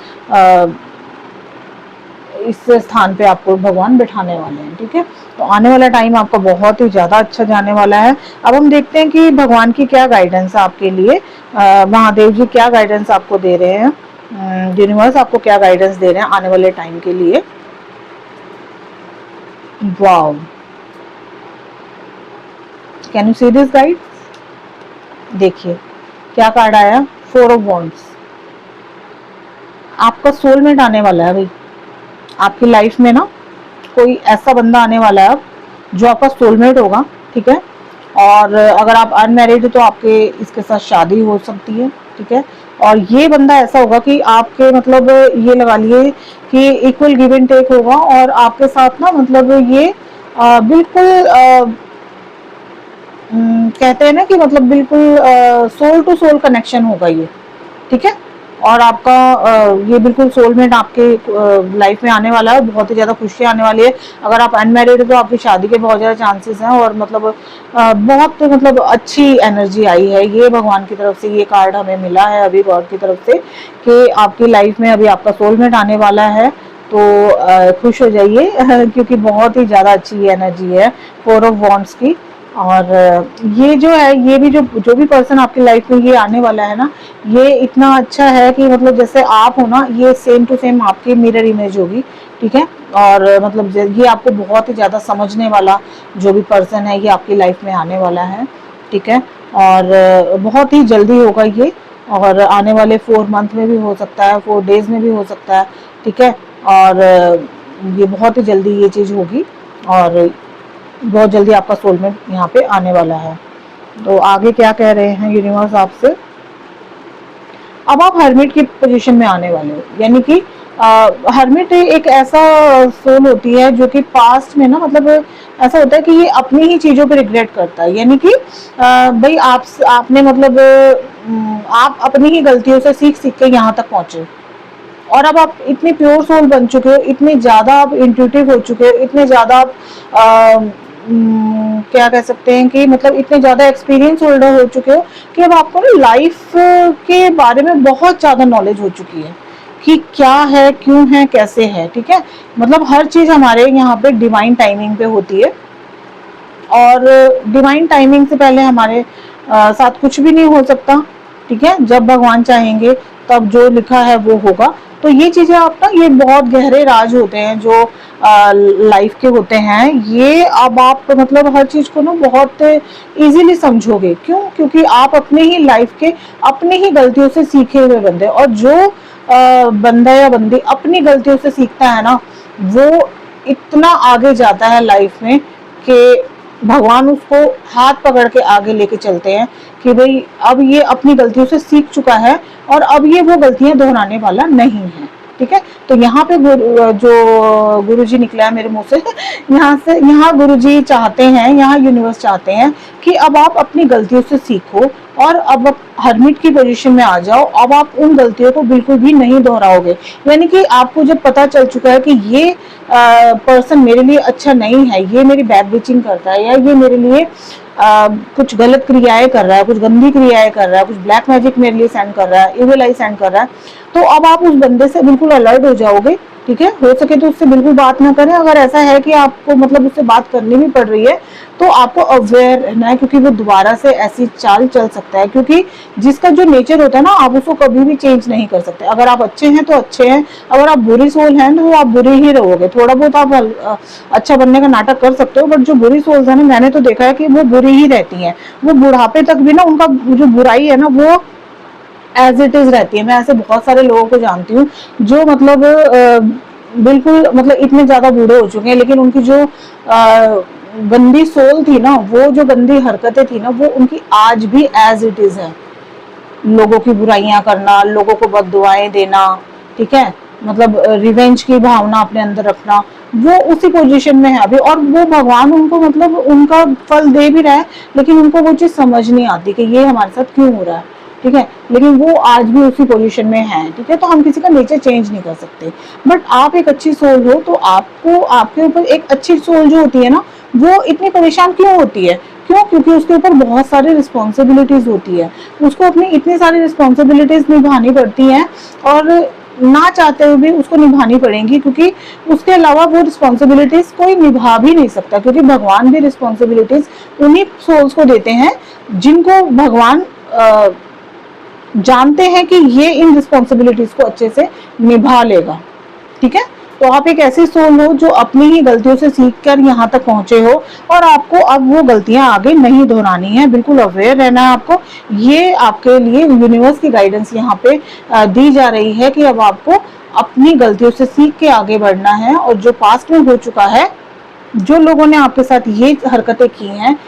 इस स्थान पे आपको भगवान बिठाने वाले हैं। ठीक है, तो आने वाला टाइम आपका बहुत ही ज़्यादा अच्छा जाने वाला है। अब हम देखते हैं कि भगवान की क्या गाइडेंस है आपके लिए, महादेव जी क्या गाइडेंस आपको दे रहे हैं, यूनिवर्स आपको क्या गाइडेंस दे रहे हैं आने वाले टाइम के लिए। Wow, can you see this guide? देखिए क्या कार्ड आया, 4 ऑफ वॉन्ड्स। आपका सोलमेट आने वाला है भाई आपकी लाइफ में ना, कोई ऐसा बंदा आने वाला है अब जो आपका सोलमेट होगा। ठीक है, और अगर आप अनमैरिड हो तो आपके इसके साथ शादी हो सकती है। ठीक है, और ये बंदा ऐसा होगा कि आपके मतलब ये लगा लिए कि इक्वल गिव एंड टेक होगा, और आपके साथ ना मतलब ये बिल्कुल कहते हैं ना कि मतलब बिल्कुल सोल टू सोल कनेक्शन होगा ये। ठीक है, और आपका ये बिल्कुल सोलमेट आपके लाइफ में आने वाला है, बहुत ही ज़्यादा खुशियाँ आने वाली है। अगर आप अनमैरिड हो तो आपकी शादी के बहुत ज़्यादा चांसेस हैं, और मतलब बहुत मतलब अच्छी एनर्जी आई है ये भगवान की तरफ से। ये कार्ड हमें मिला है अभी गॉड की तरफ से कि आपकी लाइफ में अभी आपका सोलमेट आने वाला है, तो खुश हो जाइए क्योंकि बहुत ही ज़्यादा अच्छी एनर्जी है 4 ऑफ वॉन्ड्स की। और ये जो है, ये भी जो भी पर्सन आपकी लाइफ में ये आने वाला है ना, ये इतना अच्छा है कि मतलब जैसे आप हो ना, ये सेम टू सेम आपकी मिरर इमेज होगी। ठीक है, और मतलब ये आपको बहुत ही ज़्यादा समझने वाला जो भी पर्सन है ये आपकी लाइफ में आने वाला है। ठीक है, और बहुत ही जल्दी होगा ये, और आने वाले 4 मंथ में भी हो सकता है, 4 डेज में भी हो सकता है। ठीक है, और ये बहुत ही जल्दी ये चीज़ होगी, और बहुत जल्दी आपका सोलमेट यहाँ पे आने वाला है। तो आगे क्या कह रहे हैं यूनिवर्स आपसे, अब आप हर्मिट की पोजीशन में आने वाले हो। यानी कि हर्मिट एक ऐसा सोल होती है जो कि पास्ट में ना मतलब ऐसा होता है कि ये अपनी ही चीज़ों पे रिग्रेट करता है। यानी कि भाई आपने मतलब आप अपनी ही गलतियों से सीख सीख के यहाँ तक पहुँचे, और अब आप इतने प्योर सोल बन चुके हो, इतने ज़्यादा आप इंट्यूटिव हो चुके हो, इतने ज़्यादा आप क्या कह सकते हैं कि मतलब इतने ज़्यादा एक्सपीरियंस होल्डर हो चुके हो कि अब आपको ना लाइफ के बारे में बहुत ज़्यादा नॉलेज हो चुकी है कि क्या है, क्यों है, कैसे है। ठीक है, मतलब हर चीज़ हमारे यहाँ पे डिवाइन टाइमिंग पे होती है, और डिवाइन टाइमिंग से पहले हमारे साथ कुछ भी नहीं हो सकता। ठीक है, जब भगवान चाहेंगे तब जो लिखा है वो होगा। तो ये चीज़ें आप ना, ये बहुत गहरे राज होते हैं जो लाइफ के होते हैं। ये अब आप मतलब हर चीज़ को ना बहुत इजीली समझोगे। क्यों? क्योंकि आप अपने ही लाइफ के अपनी ही गलतियों से सीखे हुए बंदे, और जो बंदा या बंदी अपनी गलतियों से सीखता है ना, वो इतना आगे जाता है लाइफ में कि भगवान उसको हाथ पकड़ के आगे लेके चलते हैं कि भाई अब ये अपनी गलतियों से सीख चुका है, और अब ये वो गलतियां दोहराने वाला नहीं है। ठीक है, तो यहाँ पे जो गुरुजी निकला है मेरे मुंह से यहाँ गुरुजी चाहते हैं, यहाँ यूनिवर्स चाहते हैं कि अब आप अपनी गलतियों से सीखो, और अब आप हर्मिट की पोजीशन में आ जाओ। अब आप उन गलतियों को बिल्कुल भी नहीं दोहराओगे। यानी कि आपको जब पता चल चुका है कि ये पर्सन मेरे लिए अच्छा नहीं है, ये मेरी बैक बिचिंग करता है, या ये मेरे लिए कुछ गलत क्रियाएं कर रहा है, कुछ गंदी क्रियाएं कर रहा है, कुछ ब्लैक मैजिक मेरे लिए सेंड कर रहा है, इविल आई सेंड कर रहा है, तो अब आप उस बंदे से बिल्कुल अलर्ट हो जाओगे। ठीक है, हो सके तो उससे बिल्कुल बात ना करें। अगर ऐसा है कि आपको मतलब उससे बात करनी भी पड़ रही है तो आपको अवेयर रहना है, क्योंकि वो दोबारा से ऐसी चाल चल सकता है। क्योंकि जिसका जो नेचर होता है ना, आप उसको कभी भी चेंज नहीं कर सकते। अगर आप अच्छे हैं तो अच्छे हैं, अगर आप बुरी सोल हैं तो आप बुरे ही रहोगे। थोड़ा बहुत आप अच्छा बनने का नाटक कर सकते हो, बट जो बुरी सोल्स है ना, मैंने तो देखा है कि वो बुरी ही रहती हैं। वो बुढ़ापे तक भी ना उनका जो बुराई है ना वो एज इट इज रहती है। मैं ऐसे बहुत सारे लोगों को जानती हूँ जो मतलब बिल्कुल मतलब इतने ज्यादा बूढ़े हो चुके हैं, लेकिन उनकी जो गंदी सोल थी ना, वो जो गंदी हरकतें थी ना, वो उनकी आज भी एज इट इज है। लोगों की बुराइयां करना, लोगों को बददुआएं देना, ठीक है, मतलब रिवेंज की भावना अपने अंदर रखना, वो उसी पोजीशन में है अभी। और वो भगवान उनको मतलब उनका फल दे भी रहा है, लेकिन उनको वो चीज समझ नहीं आती कि ये हमारे साथ क्यों हो रहा है। ठीक है, लेकिन वो आज भी उसी पोजीशन में है। ठीक है, तो हम किसी का नेचर चेंज नहीं कर सकते, बट आप एक अच्छी सोल हो तो आपको आपके ऊपर एक अच्छी सोल जो होती है ना, वो इतनी परेशान क्यों होती है? क्यों? क्योंकि उसके ऊपर बहुत सारी रिस्पॉन्सिबिलिटीज होती है, उसको अपनी इतनी सारी रिस्पॉन्सिबिलिटीज निभानी पड़ती हैं। और ना चाहते हुए भी उसको निभानी पड़ेंगी, क्योंकि उसके अलावा वो रिस्पॉन्सिबिलिटीज कोई निभा भी नहीं सकता, क्योंकि भगवान भी रिस्पॉन्सिबिलिटीज उन्हीं सोल्स को देते हैं जिनको भगवान जानते हैं कि ये इन रिस्पॉन्सिबिलिटीज को अच्छे से निभा लेगा। ठीक है, तो आप एक ऐसी सोल हो जो अपनी ही गलतियों से सीखकर यहाँ तक पहुंचे हो, और आपको अब वो गलतियां आगे नहीं दोहरानी है, बिल्कुल अवेयर रहना है आपको। ये आपके लिए यूनिवर्स की गाइडेंस यहाँ पे दी जा रही है कि अब आपको अपनी गलतियों से सीख के आगे बढ़ना है, और जो पास्ट में हो चुका है, जो लोगों ने आपके साथ ये हरकतें की हैं,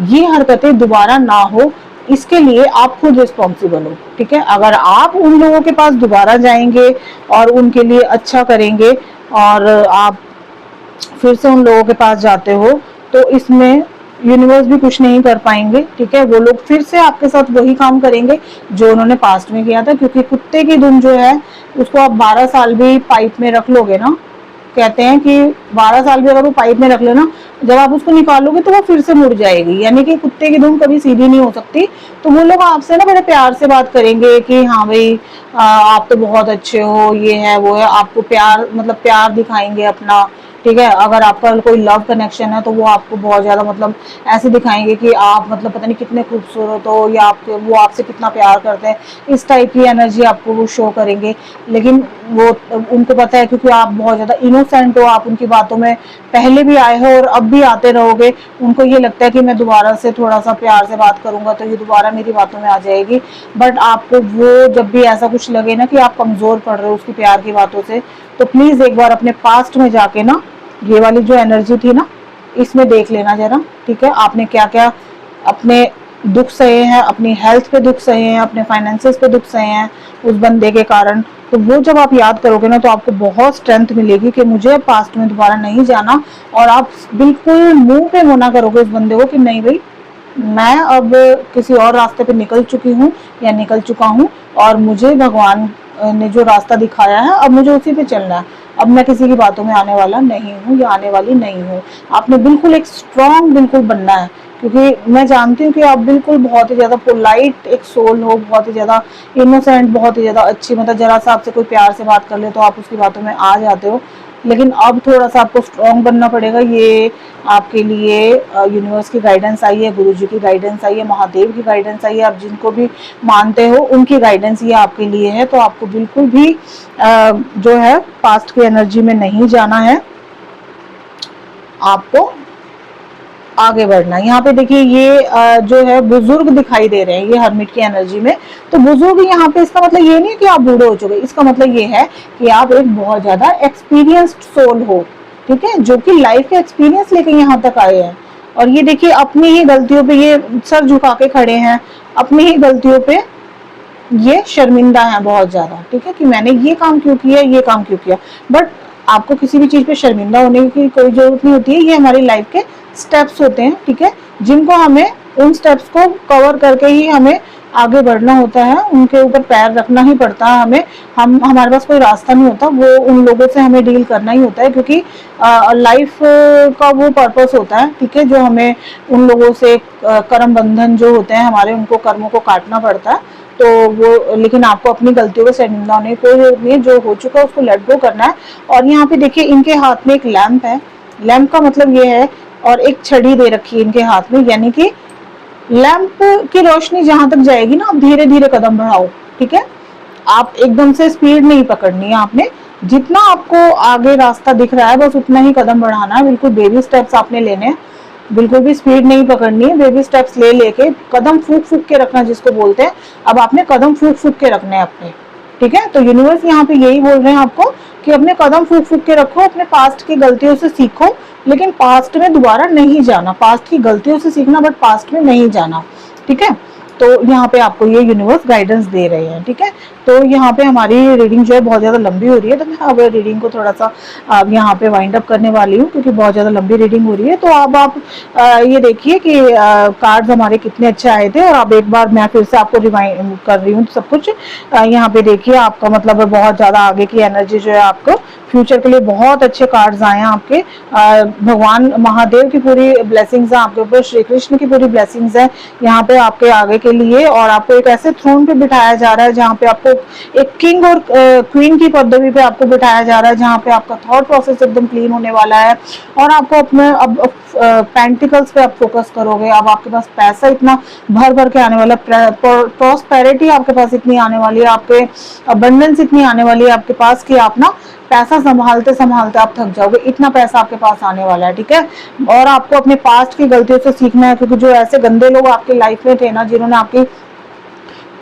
ये हरकतें दोबारा ना हो, इसके लिए आप खुद रिस्पॉन्सिबल हो। ठीक है, अगर आप उन लोगों के पास दोबारा जाएंगे और उनके लिए अच्छा करेंगे और आप फिर से उन लोगों के पास जाते हो, तो इसमें यूनिवर्स भी कुछ नहीं कर पाएंगे। ठीक है, वो लोग फिर से आपके साथ वही काम करेंगे जो उन्होंने पास्ट में किया था, क्योंकि कुत्ते की दुम जो है उसको आप 12 साल भी पाइप में रख लोगे ना, कहते हैं कि 12 साल भी अगर वो पाइप में रख लेना, जब आप उसको निकालोगे तो वो फिर से मुड़ जाएगी, यानी कि कुत्ते की धुन कभी सीधी नहीं हो सकती। तो वो लोग आपसे ना बड़े प्यार से बात करेंगे कि हाँ भाई आप तो बहुत अच्छे हो, ये है वो है, आपको प्यार मतलब प्यार दिखाएंगे अपना। ठीक है, अगर आपका कोई लव कनेक्शन है तो वो आपको बहुत ज्यादा मतलब ऐसे दिखाएंगे कि आप मतलब पता नहीं कितने खूबसूरत हो, या आपके वो आपसे कितना प्यार करते हैं, इस टाइप की एनर्जी आपको वो शो करेंगे। लेकिन वो उनको पता है, क्योंकि आप बहुत ज्यादा इनोसेंट हो, आप उनकी बातों में पहले भी आए हो और अब भी आते रहोगे। उनको ये लगता है कि मैं दोबारा से थोड़ा सा प्यार से बात करूंगा तो ये दोबारा मेरी बातों में आ जाएगी। बट आपको वो जब भी ऐसा कुछ लगे ना कि आप कमजोर पड़ रहे हो उसकी प्यार की बातों से, तो प्लीज एक बार अपने पास्ट में जाके ना ये वाली जो एनर्जी थी ना, इसमें देख लेना जरा। ठीक है, आपने क्या क्या अपने दुख सहे हैं, अपनी हेल्थ पे दुख सहे हैं, अपने फाइनेंसेस पे दुख सहे हैं उस बंदे के कारण, तो वो जब आप याद करोगे ना तो आपको बहुत स्ट्रेंथ मिलेगी कि मुझे पास्ट में दोबारा नहीं जाना। और आप बिल्कुल मुंह पे मना करोगे उस बंदे को कि नहीं भाई, मैं अब किसी और रास्ते पे निकल चुकी हूँ या निकल चुका हूँ, और मुझे भगवान ने जो रास्ता दिखाया है अब मुझे उसी पे चलना है। अब मैं किसी की बातों में आने वाला नहीं हूँ या आने वाली नहीं हूँ। आपने बिल्कुल एक स्ट्रॉन्ग बिल्कुल बनना है, क्योंकि मैं जानती हूँ कि आप बिल्कुल बहुत ही ज्यादा पोलाइट एक सोल हो, बहुत ही ज्यादा इनोसेंट, बहुत ही ज्यादा अच्छी, मतलब जरा सा आपसे कोई प्यार से बात कर ले तो आप उसकी बातों में आ जाते हो। लेकिन अब थोड़ा सा आपको स्ट्रॉन्ग बनना पड़ेगा। ये आपके लिए यूनिवर्स की गाइडेंस आई है, गुरु जी की गाइडेंस आई है, महादेव की गाइडेंस आई है, आप जिनको भी मानते हो उनकी गाइडेंस ये आपके लिए है। तो आपको बिल्कुल भी जो है पास्ट की एनर्जी में नहीं जाना है, आपको आगे बढ़ना। यहाँ पे देखिए ये जो है बुजुर्ग दिखाई दे रहे हैं ये हर्मिट की एनर्जी में। तो बुजुर्ग यहाँ पे इसका मतलब ये नहीं है कि आप बूढ़े हो चुके, इसका मतलब ये है कि आप एक बहुत ज्यादा एक्सपीरियंस्ड सोल हो। ठीक है, जो कि लाइफ के एक्सपीरियंस लेके यहाँ तक आए हैं। और ये देखिए अपनी ही गलतियों पे ये सर झुका के खड़े हैं, अपनी ही गलतियों पे ये शर्मिंदा है बहुत ज्यादा। ठीक है, कि मैंने ये काम क्यों किया, ये काम क्यों किया। बट आपको किसी भी चीज पे शर्मिंदा होने की कोई जरूरत नहीं होती है, ये हमारी लाइफ के स्टेप्स होते हैं। ठीक है, जिनको हमें उन स्टेप्स को कवर करके ही हमें आगे बढ़ना होता है, उनके ऊपर पैर रखना ही पड़ता है हमें। हम हमारे पास कोई रास्ता नहीं होता, वो उन लोगों से हमें डील करना ही होता है, क्योंकि लाइफ का वो पर्पस होता है। ठीक है, जो हमें उन लोगों से कर्म बंधन जो होते हैं हमारे, उनको कर्मों को काटना पड़ता है। तो वो, लेकिन आपको अपनी गलतियों को शर्मिंदा होने की कोई जरूरत नहीं है, जो हो चुका है उसको लेट गो करना है। और यहाँ पे देखिए इनके हाथ में एक लैंप है, लैंप का मतलब ये है, और एक छड़ी दे रखी है इनके हाथ में, यानी कि लैंप की रोशनी जहां तक जाएगी ना आप धीरे धीरे कदम बढ़ाओ। ठीक है, आप एकदम से स्पीड नहीं पकड़नी है आपने, जितना आपको आगे रास्ता दिख रहा है बस उतना ही कदम बढ़ाना है। बिल्कुल बेबी स्टेप्स आपने लेने हैं, बिल्कुल भी स्पीड नहीं पकड़नी है, बेबी स्टेप्स ले लेके कदम फूक फूक के रखना जिसको बोलते हैं। अब आपने कदम फूक फूक के रखने हैं अपने। ठीक है, तो यूनिवर्स यहाँ पे यही बोल रहे हैं आपको कि अपने कदम फूक फूक के रखो, अपने पास्ट की गलतियों से सीखो, लेकिन पास्ट में दोबारा नहीं जाना। पास्ट की गलतियों से सीखना बट पास्ट में नहीं जाना। ठीक है, तो यहाँ पे आपको ये यूनिवर्स गाइडेंस दे रहे हैं। ठीक है, तो यहाँ पे हमारी रीडिंग जो है बहुत ज़्यादा लंबी हो रही है, तो मैं अब रीडिंग को थोड़ा सा अब यहाँ पे वाइंड अप करने वाली हूँ, क्योंकि बहुत ज़्यादा लंबी रीडिंग हो रही है। तो अब आप ये देखिए कि कार्ड्स हमारे कितने अच्छे आए थे, और अब एक बार मैं फिर से आपको रिवाइंड कर रही हूँ सब कुछ। यहाँ पे देखिए आपका मतलब बहुत ज़्यादा आगे की एनर्जी जो है, आपको फ्यूचर के लिए बहुत अच्छे कार्ड्स आए हैं आपके। भगवान महादेव की पूरी ब्लेसिंग्स है आपके ऊपर, श्री कृष्ण की पूरी ब्लेसिंग्स है यहाँ पे आपके आगे के लिए, और आपको एक ऐसे थ्रोन पे बिठाया जा रहा है जहाँ पे आपको एक किंग और क्वीन की पदवी पे आपको बिठाया जा रहा है, जहाँ पे आपका थॉट प्रोसेस एकदम क्लीन होने वाला है। और आपको अपने अब पेंटिकल्स पे आप फोकस करोगे। अब आपके पास पैसा इतना भर भर के आने वाला, प्रॉस्पेरिटी आपके पास इतनी आने वाली है, आपके अबंडेंस इतनी आने वाली है आपके पास कि आप ना पैसा संभालते संभालते आप थक जाओगे, इतना पैसा आपके पास आने वाला है, ठीक है। और आपको अपने पास्ट की गलतियों से सीखना है, क्योंकि जो ऐसे गंदे लोग आपकी लाइफ में थे ना, जिन्होंने आपकी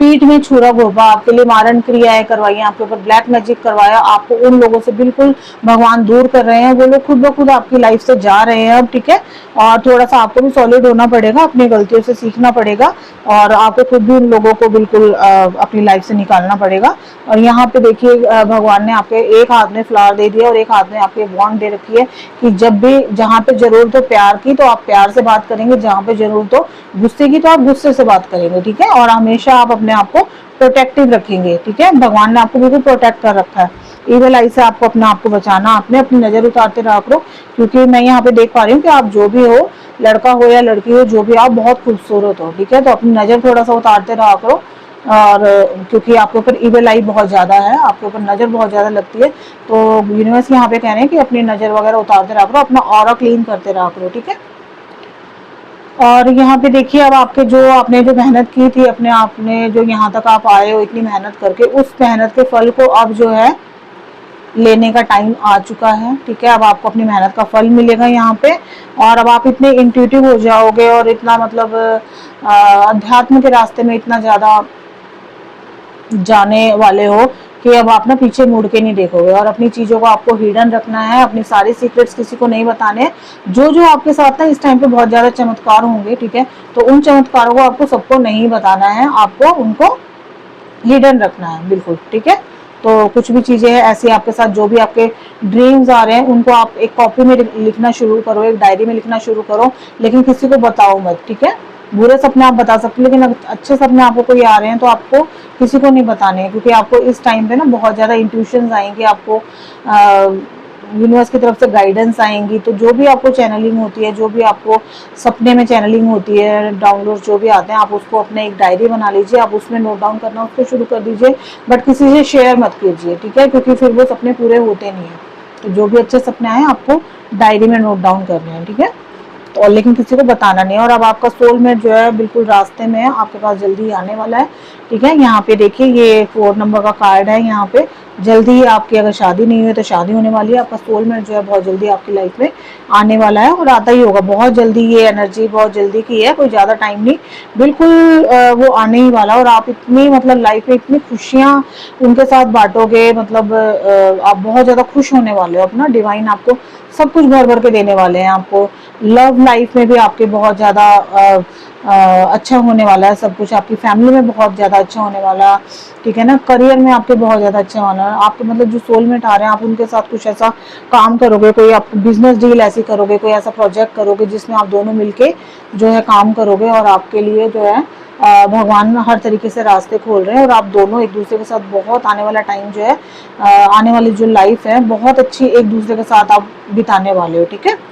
पीठ में छुरा घोपा, आपके लिए मारण क्रियाएं करवाई, आपके ऊपर ब्लैक मैजिक करवाया, आपको उन लोगों से बिल्कुल भगवान दूर कर रहे हैं। वो लोग खुद ब खुद आपकी लाइफ से जा रहे हैं अब, ठीक है। और थोड़ा सा आपको भी सॉलिड होना पड़ेगा, अपनी गलतियों से सीखना पड़ेगा, और आपको खुद भी उन लोगों को बिल्कुल अपनी लाइफ से निकालना पड़ेगा। और यहाँ पे देखिए भगवान ने आपके एक हाथ में फ्लावर दे दिया और एक हाथ में आपके वॉन्ड दे रखी है कि जब भी जहाँ पे जरूरत हो प्यार की तो आप प्यार से बात करेंगे, जहाँ पे जरूरत हो गुस्से की तो आप गुस्से से बात करेंगे, ठीक है। और हमेशा आप अपने आप को प्रोटेक्टिव रखेंगे, ठीक है। भगवान ने आपको बिल्कुल प्रोटेक्ट कर रखा है। इविल आई से आपको अपने आप को बचाना, आपने अपनी नजर उतारते रहा करो, क्योंकि मैं यहाँ पे देख पा रही हूँ कि आप जो भी हो, लड़का हो या लड़की हो, जो भी आप बहुत खूबसूरत हो, ठीक है। तो अपनी नजर थोड़ा सा उतारते रहा करो, और क्योंकि आपके ऊपर इविल आई बहुत ज्यादा है, आपके ऊपर नजर बहुत ज्यादा लगती है, तो यूनिवर्स यहाँ पे कह रहे हैं कि अपनी नजर वगैरह उतारते रहा करो, अपना ऑरा क्लीन करते रहा करो, ठीक है। और यहाँ पे देखिए अब आपके जो आपने जो मेहनत की थी, अपने आपने जो यहाँ तक आप आए हो इतनी मेहनत करके, उस मेहनत के फल को अब जो है लेने का टाइम आ चुका है, ठीक है। अब आपको अपनी मेहनत का फल मिलेगा यहाँ पे, और अब आप इतने इंट्यूटिव हो जाओगे और इतना मतलब अध्यात्म के रास्ते में इतना ज्यादा जाने वाले हो कि अब आप ना पीछे मुड़ के नहीं देखोगे, और अपनी चीजों को आपको हिडन रखना है, अपनी सारी सीक्रेट्स किसी को नहीं बताने। जो जो आपके साथ ना इस टाइम पे बहुत ज्यादा चमत्कार होंगे, ठीक है, तो उन चमत्कारों को आपको सबको नहीं बताना है, आपको उनको हिडन रखना है, बिल्कुल, ठीक है। तो कुछ भी चीजें हैं ऐसी आपके साथ, जो भी आपके ड्रीम्स आ रहे हैं उनको आप एक कॉपी में लिखना शुरू करो, एक डायरी में लिखना शुरू करो, लेकिन किसी को बताओ मत, ठीक है। बुरे सपने आप बता सकते हो, लेकिन अगर अच्छे सपने आपको कोई आ रहे हैं तो आपको किसी को नहीं बताने हैं, क्योंकि आपको इस टाइम पे ना बहुत ज्यादा इंट्यूशंस आएंगे, आपको यूनिवर्स की तरफ से गाइडेंस आएंगी। तो जो भी आपको चैनलिंग होती है, जो भी आपको सपने में चैनलिंग होती है, डाउनलोड जो भी आते हैं, आप उसको अपने एक डायरी बना लीजिए, आप उसमें नोट डाउन करना उसको शुरू कर दीजिए, बट किसी से शेयर मत कीजिए, ठीक है, क्योंकि फिर वो सपने पूरे होते नहीं है। तो जो भी अच्छे सपने आए आपको डायरी में नोट डाउन करने हैं, ठीक है। और लेकिन किसी को बताना नहीं है। और अब आपका सोलमेट जो है बिल्कुल रास्ते में है, आपके पास जल्दी आने वाला है, ठीक है। यहाँ पे देखिए ये 4 नंबर का कार्ड है, यहाँ पे जल्दी ही आपकी अगर शादी नहीं हुई तो शादी होने वाली है। आपका सोलमेट जो है बहुत जल्दी आपकी लाइफ में आने वाला है, और आता ही होगा बहुत जल्दी। ये एनर्जी बहुत जल्दी की है, कोई ज्यादा टाइम नहीं, बिल्कुल वो आने ही वाला। और आप इतनी मतलब लाइफ में इतनी खुशियां उनके साथ बांटोगे, मतलब आप बहुत ज्यादा खुश होने वाले हो। अपना डिवाइन आपको सब कुछ भर भर के देने वाले हैं। आपको लव लाइफ में भी आपके बहुत ज्यादा अच्छा होने वाला है सब कुछ, आपकी फैमिली में बहुत ज्यादा अच्छा होने वाला, ठीक है ना। करियर में आपके बहुत ज्यादा अच्छा होना है। आपके मतलब जो सोलमेट आ रहे हैं, आप उनके साथ कुछ ऐसा काम करोगे, कोई आप बिजनेस डील ऐसी करोगे, कोई ऐसा प्रोजेक्ट करोगे जिसमें आप दोनों मिलके जो है काम करोगे, और आपके लिए जो है भगवान हर तरीके से रास्ते खोल रहे हैं, और आप दोनों एक दूसरे के साथ बहुत आने वाला टाइम जो है, आने वाली जो लाइफ है बहुत अच्छी एक दूसरे के साथ आप बिताने वाले हो, ठीक है।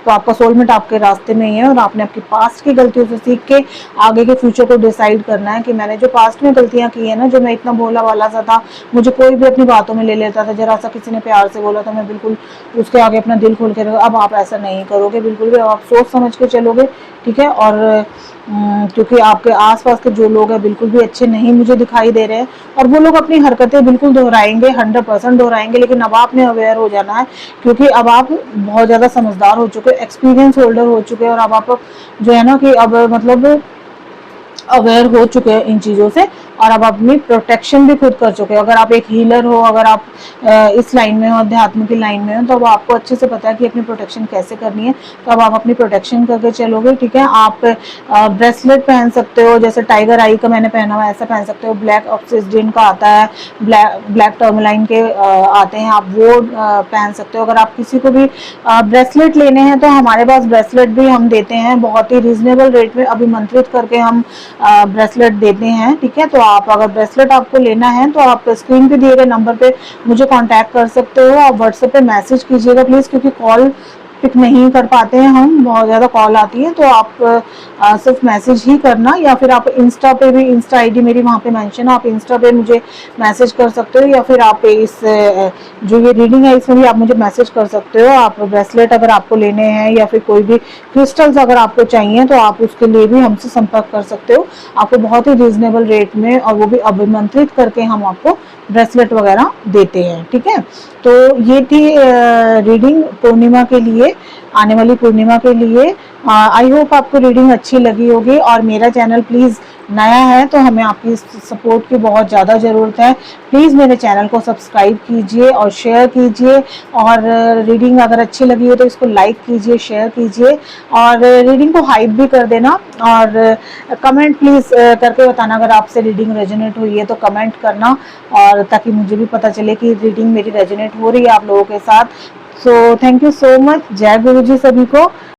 तो आपका सोलमेट आपके रास्ते में ही है, और आपने आपकी पास्ट की गलतियों से सीख के आगे के फ्यूचर को डिसाइड करना है कि मैंने जो पास्ट में गलतियां की है ना, जो मैं इतना भोला वाला सा था, मुझे कोई भी अपनी बातों में ले लेता था, जरा सा किसी ने प्यार से बोला तो मैं बिल्कुल उसके आगे अपना दिल खोल के रखा। अब आप ऐसा नहीं करोगे बिल्कुल भी, आप सोच समझ के चलोगे, ठीक है। और क्योंकि आपके आसपास के जो लोग हैं बिल्कुल भी अच्छे नहीं मुझे दिखाई दे रहे हैं, और वो लोग अपनी हरकतें बिल्कुल दोहराएंगे, 100% दोहराएंगे, लेकिन अब आपने अवेयर हो जाना है, क्योंकि अब आप बहुत ज्यादा समझदार हो चुके, एक्सपीरियंस होल्डर हो चुके हैं, और अब आप जो है ना कि अब मतलब अवेयर हो चुके हैं इन चीज़ों से, और अब अपनी प्रोटेक्शन भी खुद कर चुके हैं। अगर आप एक हीलर हो, अगर आप इस लाइन में हो, अध्यात्म की लाइन में हो, तो अब आपको अच्छे से पता है कि अपनी प्रोटेक्शन कैसे करनी है। तो अब आप अपनी प्रोटेक्शन करके चलोगे, ठीक है। आप ब्रेसलेट पहन सकते हो, जैसे टाइगर आई का मैंने पहना हुआ ऐसा पहन सकते हो। ब्लैक ऑक्सीजन का आता है, ब्लैक टर्मलाइन के आते हैं, आप वो पहन सकते हो। अगर आप किसी को भी ब्रेसलेट लेने हैं तो हमारे पास ब्रेसलेट भी हम देते हैं, बहुत ही रिजनेबल रेट में अभिमंत्रित करके हम ब्रेसलेट देते हैं, ठीक है। तो आप अगर ब्रेसलेट आपको लेना है तो आप स्क्रीन पे दिए गए नंबर पे मुझे कांटेक्ट कर सकते हो। आप व्हाट्सएप पे मैसेज कीजिएगा प्लीज, क्योंकि कॉल पिक नहीं कर पाते हैं हम, बहुत ज़्यादा कॉल आती है, तो आप सिर्फ मैसेज ही करना, या फिर आप इंस्टा पे भी, इंस्टा आईडी मेरी वहाँ पे मेंशन है, आप इंस्टा पे मुझे मैसेज कर सकते हो, या फिर आप इस जो ये रीडिंग है इसमें भी आप मुझे मैसेज कर सकते हो। आप ब्रेसलेट अगर आपको लेने हैं या फिर कोई भी क्रिस्टल्स अगर आपको चाहिए तो आप उसके लिए भी हमसे संपर्क कर सकते हो। आपको बहुत ही रीजनेबल रेट में, और वो भी अभिमंत्रित करके हम आपको ब्रेसलेट वगैरह देते हैं, ठीक है। तो ये थी रीडिंग पूर्णिमा के लिए, आने वाली पूर्णिमा के लिए। आई होप आपको रीडिंग अच्छी लगी होगी, और मेरा चैनल प्लीज़ नया है तो हमें आपकी सपोर्ट की बहुत ज़्यादा ज़रूरत है। प्लीज़ मेरे चैनल को सब्सक्राइब कीजिए और शेयर कीजिए, और रीडिंग अगर अच्छी लगी हो तो इसको लाइक कीजिए, शेयर कीजिए, और रीडिंग को हाइप भी कर देना, और कमेंट प्लीज़ करके बताना अगर आपसे रीडिंग रेजोनेट हुई है तो कमेंट करना, और ताकि मुझे भी पता चले कि रीडिंग मेरी रेजोनेट हो रही है आप लोगों के साथ। So thank you so much. जय गुरु जी सभी को।